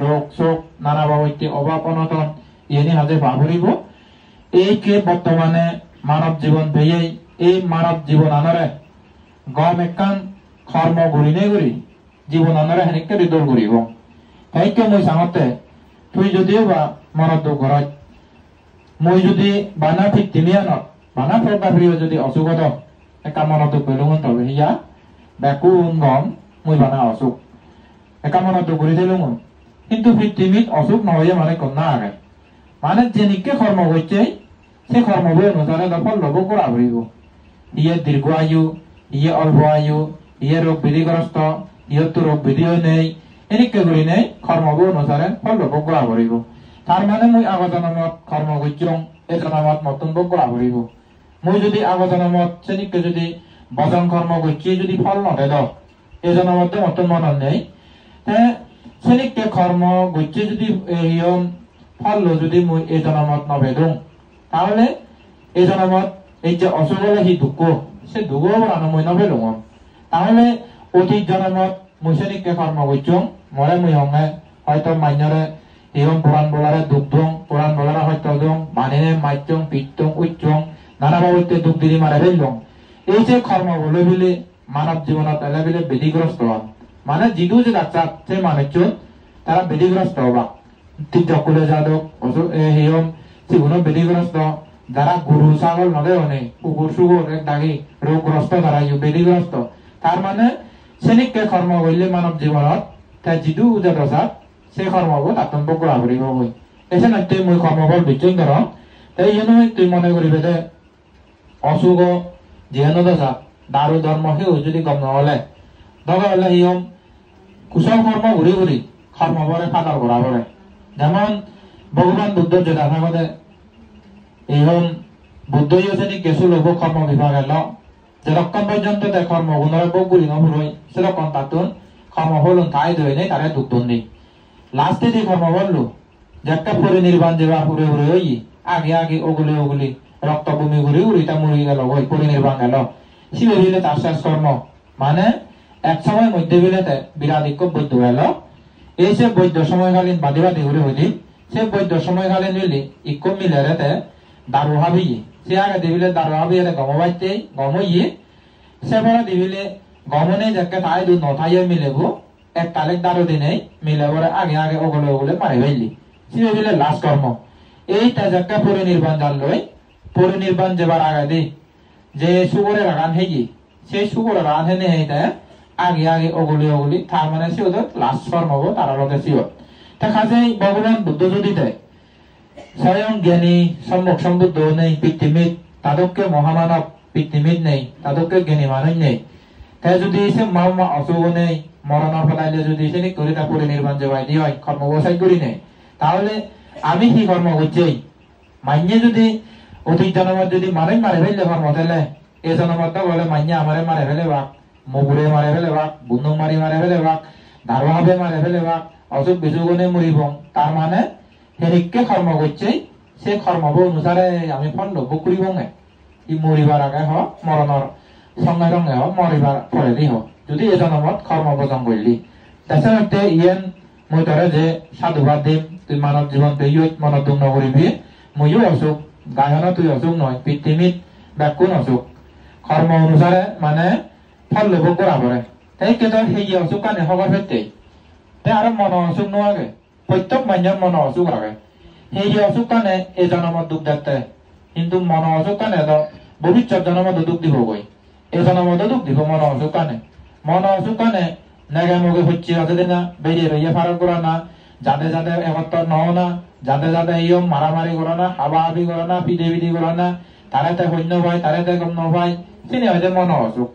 ৰোগ চোগ নানা বাবৈতে অভাৱ অনটন ইয়েনি হাজে ভাবুরিব এইকে বর্তমানে মানব জীবন ভেয়েই এই মানব জীবন আনরে গম একখান কর্ম ঘুরিনে ঘুরি জীবন আনরে হেনিকে রিদল ঘুরিব সেইকে মই চাঙতে তুই যদিও বা মনত ঘৰত মই যদি বানা ফিটিমিয়ানত বানা ফ্ৰিয় যদি অসুখত একা মনত পেলুঙন তবে হিয়া বেকুন গম মই বানা অসুখ একা মনত ঘুরি দিলুঙন কিন্তু পৃথিবীত অসুখ নহয় মানে কন্যা আগে মানে যেনিকে কর্ম হচ্ছে সে কর্মবই অনুসারে ফল লব করা হইব ইয়ে দীর্ঘ আয়ু ইয়ে অল্প আয়ু ইয়ে রোগ বিধিগ্রস্ত ইয়ে তো রোগ বিধিও নেই এনেকে করি নেই কর্মবই অনুসারে ফল লব করা হইব তার মানে মই আগজনমত কর্ম করছিলাম এই জনমত নতুন বক করা হইব মই যদি আগজনমত সেনিকে যদি বজন কর্ম করছি যদি ফল নদে দ এই জনমতে নতুন মনত নেই সেনিকে কর্ম করছে যদি ফল যদি মই এই জনমত নবেদুং তাহলে এই জনমত এই যে অসুখ হলে সি দুঃখ সে দুঃখ বলানো মই নবেলুং তাহলে অতীত জনমত মই সেনিকে কর্ম করছুং মরে মই হঙে হয়তো মান্যরে এরম পুরাণ বলারে দুঃখ দং পুরাণ বলারে হয়তো দং মানিনে মাইচং পিটং উচ্চং নানা বাবুতে দুঃখ দিদি মারে ফেললং এই যে কর্ম বলে বলে মানব জীবনত এলে বলে বেদিগ্রস্ত হন মানে যিটো যে ডাক্তার সে মানুষজন তারা বেদিগ্রস্ত হবা তীর্থকুলে যাদক হেয়ম সেগুলো বেদিগ্রস্ত যারা গরু ছাগল নদে অনে কুকুর সুকুর এক দাগি রোগগ্রস্ত তারা বেদিগ্রস্ত তার মানে সেনিকে কর্ম করলে মানব জীবনত তাই যিটো যে দশাত সেই কর্মবো তাতম্ব করা করিব বই এসে না তুই মই কর্মফল বিচয় কর তাই জন্য তুই মনে করিবে যে অসুখ যেহেন দশা দারু ধর্ম সেও যদি গম নহলে দরকার হলে হিয়ম কুশল কর্ম ঘুরি ঘুরি কর্মবরে ফাদার করা পড়ে যেমন ভগবান বুদ্ধ যেটা থাকতে এইরকম বুদ্ধই শ্রেণী গেছু লোক কর্ম বিভাগ এল যেরকম পর্যন্ত কর্ম গুণরে বগুড়ি নভুরই সেরকম তাতুন কর্ম হলুন তাই ধরে নেই তারে দুঃখ নেই লাস্টে দিয়ে কর্ম বললো যেটা পরিনির্বাণ যেবা ঘুরে ঘুরে ওই আগে আগে ওগুলি ওগুলি রক্ত ভূমি ঘুরি ঘুরি তা মরি গেল ওই পরিনির্বাণ গেল শিবে দিলে তার শেষ কর্ম মানে এক সময় মধ্যে বিলেতে বিরাধিক্য বৈদ্য গেল এই সে বৈদ্য সময়কালীন বাদিবাদী ঘুরে হইলি সে বৈদ্য সময়কালীন হইলি ইক্য মিলে রেতে দারু হাবি সে আগে দিবিলে দারু হাবি গমবাইতে গমইয়ে সে বড় দিবিলে গমনে যাকে তাই দু নথাইয়ে মিলেবো এক তালেক দারু দিনে মিলে বলে আগে আগে ওগুলো ওগুলো মারি ফেললি সে বিলে লাশ কর্ম এই তাজাক্কা পরিনির্বাণ জান লই পরিনির্বাণ যেবার আগে দি যে সুগরের রান হেই সেই সুগরের রান হেনে হেইতা আগে আগে ওগুলি ওগুলি তার মানে সে ওদের লাশ কর্ম হবো তারা লোকে সিও তা কাজে ভগবান বুদ্ধ যদি দেয় স্বয়ং জ্ঞানী সম্মুখ সম্বুদ্ধ নেই পৃথিবীত তাদেরকে মহামানব পৃথিবীত নেই তাদেরকে জ্ঞানী মানুষ নেই তাই যদি সে মা অসুখ নেই মরণ ফলাইলে যদি সে করে তা পরিনির্বাণ যে বাইদি হয় কর্ম বসাই করি নেই তাহলে আমি কি কর্ম করছি মাইনে যদি অতীত জনমত যদি মারে মারে ফেললে কর্ম তাহলে এই জনমত বলে মাইনে আমারে মারে ফেলে বাক মগুরে মারে ফেলে বাক বুন্দু মারি মারে ফেলে বাক দারুহাবে মারে ফেলে বাক অসুখ বিসুগুনে মরিব তার মানে হেরিককে কর্ম করছে সে কর্মব অনুসারে আমি ফল লব করিব ই মরিবার আগে হ মরণর সঙ্গে সঙ্গে হ মরিবার পরে দি হ যদি এই জনমত কর্ম বজন করলি তাছাড়া ইয়েন মই তরে যে সাধুবাদ দিম তুই মানব জীবন তুই মনত দুঃখ নকরিবি মইও অসুখ গায়ন তুই অসুখ নয় পৃথিবীত ব্যাকুণ অসুখ কর্ম অনুসারে মানে ফল লব করা পরে তাই কেতো সেই অসুখ কানে হবার ফেরতে তাই আর মন অসুখ নোয়াগে প্রত্যেক মানুষের মন অসুখ আগে সেই অসুখ কানে এই জনমত দুঃখ দেখতে কিন্তু মন অসুখ কানে তো ভবিষ্যৎ জনমত দুঃখ দিব গই এই জনমত দুঃখ দিব মন অসুখ কানে মন অসুখ কানে নেগে মগে হচ্ছে আছে না বেরিয়ে রইয়ে ফারাক করা না যাতে যাতে একত্র নহ না যাতে যাতে ইয়ম মারামারি করো না হাবা হাবি করো না পিদে পিদি করো না তারেতে সৈন্য ভাই তারেতে গম নভাই চিনি হয়েছে মন অসুখ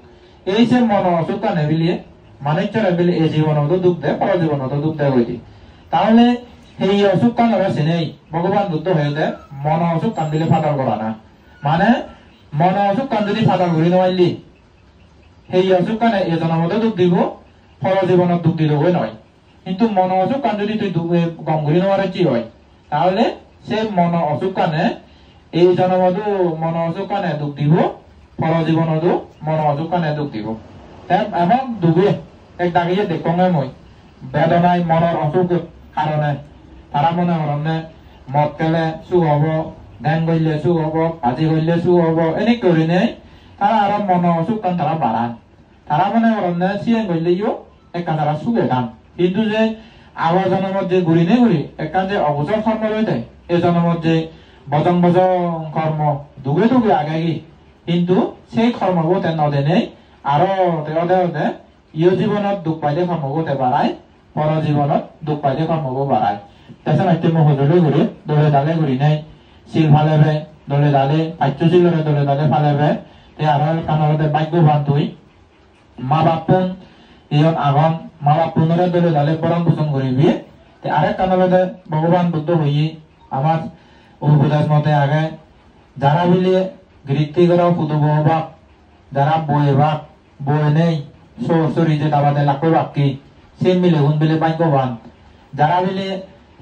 এই যে মন অসুখ কানে বিলিয়ে মানুষের বিলি এই জীবনত দুঃখ দেয় পর জীবনত দুঃখ দেয় হইতি তাহলে সেই অসুখ কান চিনেই ভগবান বুদ্ধ হয়ে দেয় মন অসুখ কান দিলে ফাটার করা না মানে মন অসুখ কান যদি ফাটার ঘুরি নোৱাৰিলি সেই অসুখ কানে এই জনমতে দুঃখ দিব পর জীবনত দুঃখ দিলগৈ নয় কিন্তু মন অসুখ কান যদি তুই গম ঘুরি নোৱাৰে কি হয় তাহলে সে মন অসুখ কানে এই জনমতো মন অসুখ কানে দুঃখ দিব পর জীবনতো মন অসুখ কানে দুঃখ দিব এমন দুবে এক দাগিয়ে দেখোঙে মই বেদনায় মনের অসুখ কারণে তারা মনে করেন মদ খেলে সুখ হব, ধ্যান করলে সুখ হব, আজি করলে সুখ হব, এনে করে নেই তারা আরো মন সুখ কান তারা বাড়ান। তারা মনে করেন সিএন করলেও একটা তারা সুখে গান, কিন্তু যে আবার জন্মত যে ঘুরি নে ঘুরি একটা যে অবসর কর্ম রয়েছে এই জন্মত যে বজং বজং কর্ম দুগে দুগে আগে কিন্তু সেই কর্মবোধে নদে নেই আরো দেওয়া ইয় জীবনত দুঃখ পাইলে কর্মবোধে বাড়ায়, পর জীবনত দুঃখ পাইলে কর্মবোধ বাড়ায়। তাছাড়া একটি মহজলে ঘুরে দলে দালে ঘুরি নেই শিল ফালেবে দলে দালে পাঠ্য শিলরে দলে দালে ফালেবে আর কানলে ভাগ্যবান তুই মা বাপুন ইয়ন আগন মা বাপুনরে দলে দালে পরম পোষণ করিবি। আরেক কানলে ভগবান বুদ্ধ হই আমার উপদেশ মতে আগে যারা বিলিয়ে গৃত্তি করা পুদু বাক যারা বয়ে বাক বয়ে নেই সরি যে দাবাতে লাখো বাকি সে মিলে গুণ বিলে ভাগ্যবান। যারা বিলে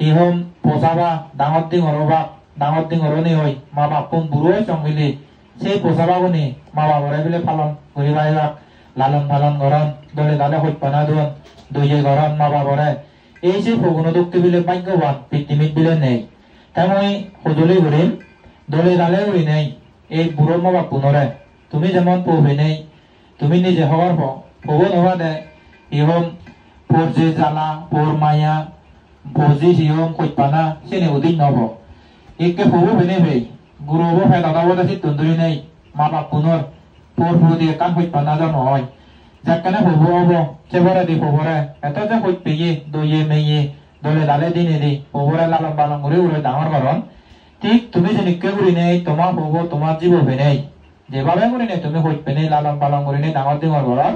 ইহম পোষাবা ডাঙর দিন হরবাক ডাঙর দিন হরণি হই মা বাপুন বুড়োই সং মিলি সেই পোষাবা গুনি মা বাবরে বিলে পালন করি বাইবাক লালন পালন গরম দলে দালে হইপানা দুন দুইয়ে গরম মা বাবরে এই যে ফগুন দুঃখী বিলে ভাগ্যবান পৃথিবীত বিলে নেই। তাই মই সজলি ঘুরিম দলে দালে ঘুরি নেই এই বুড়ো মা বাপুনরে তুমি যেমন পৌবে নেই তুমি নিজে হওয়ার পব নোয়া দে ইহম পোর যে জ্বালা পোর মায়া ভজি সিহম কইপানা সেনে উদিন নব একে পবু বেনে ভেই গুরুব ফে দাদাব দাসি তুন্দুরি নেই মা বাপুনর পোর পু দিয়ে কান কইপানা জন্ম হয় যাকানে পবু হব সেবরে দি পবরে এত যে কই পেয়ে দইয়ে মেয়ে দলে দালে দিনে দি পবরে লালন পালন করে উড়ে ডাঙর করন ঠিক তুমি যে নিকে করি নেই তোমার পব তোমার জীব নেই যেভাবে করি নেই তুমি হইবে নেই লালন পালন করি নেই ডাঙর দিঙর করন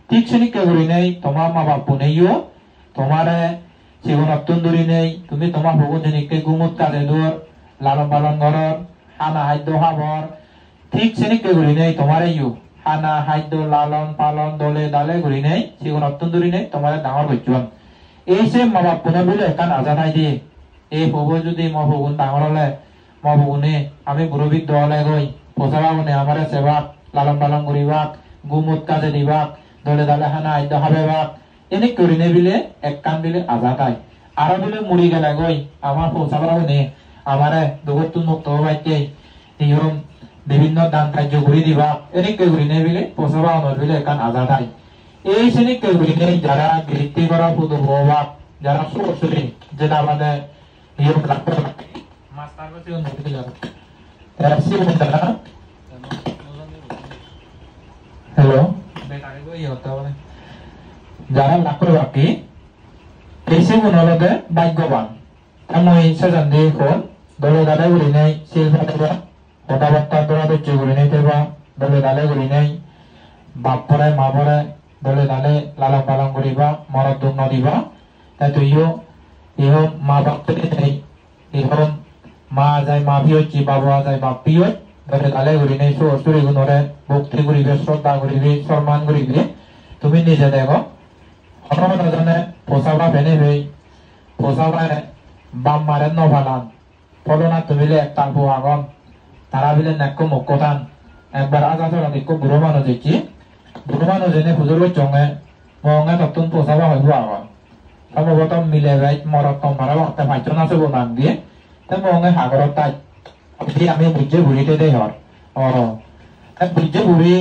ঠিক সে নিকে করি নেই তোমার মা বাপু নেইও তোমারে জীবন অত্যন্তরি নেই তুমি তোমার ভগবান জনিকে গুমুত কাজে দূর লালন পালন ঘরর হানা হাদ্য হাবর ঠিক সেনিকে ঘুরি নেই তোমার ইউ হানা হাদ্য লালন পালন দলে দালে ঘুরি নেই জীবন অত্যন্তরি নেই তোমার ডাঙর বৈজন এই সে মা বাপ পুনে বলে একান আজানাই দিয়ে এই ভগবান যদি মা ভগবান ডাঙর হলে মা ভগবানে আমি বুড়বিদ দলে গই পোষাবা বনে আমার সেবা লালন পালন করিবাক গুমুত কাজে দিবাক দলে দালে হানা হাদ্য হাবেবাক এনে করি নে বিলে এক কান বিলে আজাদাই আরো বিলে মুড়ি গেলে গই আমার পৌঁছাবার নে আমারে দুগতুন মুক্ত হবাইতে ইহম বিভিন্ন দান কার্য করি দিবা এনে করি নে বিলে পৌঁছাবা অনর বিলে এক কান আজাদাই এই শ্রেণী করি নে যারা বৃত্তি করা পুদু হবাক যারা সরসরি যেটা আমাদের ইহম রাখতে মাস্টার কাছে উন্নতি দিলা তারা সিমুন্দারা হ্যালো বেটারে গই হতে হবে যারা লাখর বাকি এসে গুণলতে ভাগ্যবান আমি সেজন দিয়ে ফোন দলে দালে ঘুরি নেই শিল্পা দেবা কথাবার্তা তোরা ধৈর্য ঘুরি নেই দেবা দলে দালে ঘুরি নেই বাপ পরে মা পরে দলে দালে লালন পালন করিবা মরদ দুঃখ নদিবা তাই তুইও ইহ মা বাপ থেকে নেই ইহ মা যায় মা পিয়ছি বাবা যায় বাপ পিয় দলে দালে ঘুরি নেই সুরি গুণরে ভক্তি করিবে শ্রদ্ধা করিবি সম্মান করিবি তুমি নিজে দেখো অনমনে পোষাবা ফেনে হই পোষাবা বাম মারে নভালান ফলনা তুমিলে একটা আগন তারা বিলে নেক মক্কতান একবার আজা চলা দেখো বুড়ো মানুষ দেখি বুড়ো মানুষ এনে হুজুর চঙে মঙ্গে নতুন পোষাবা হইব আগন সম্ভবত মিলে যাই মরত তোমারা একটা পাইছন আছে নাম দিয়ে তাই মঙ্গে সাগরত তাই আমি বুঝে ঘুরিতে দেই হর বুঝে ঘুরি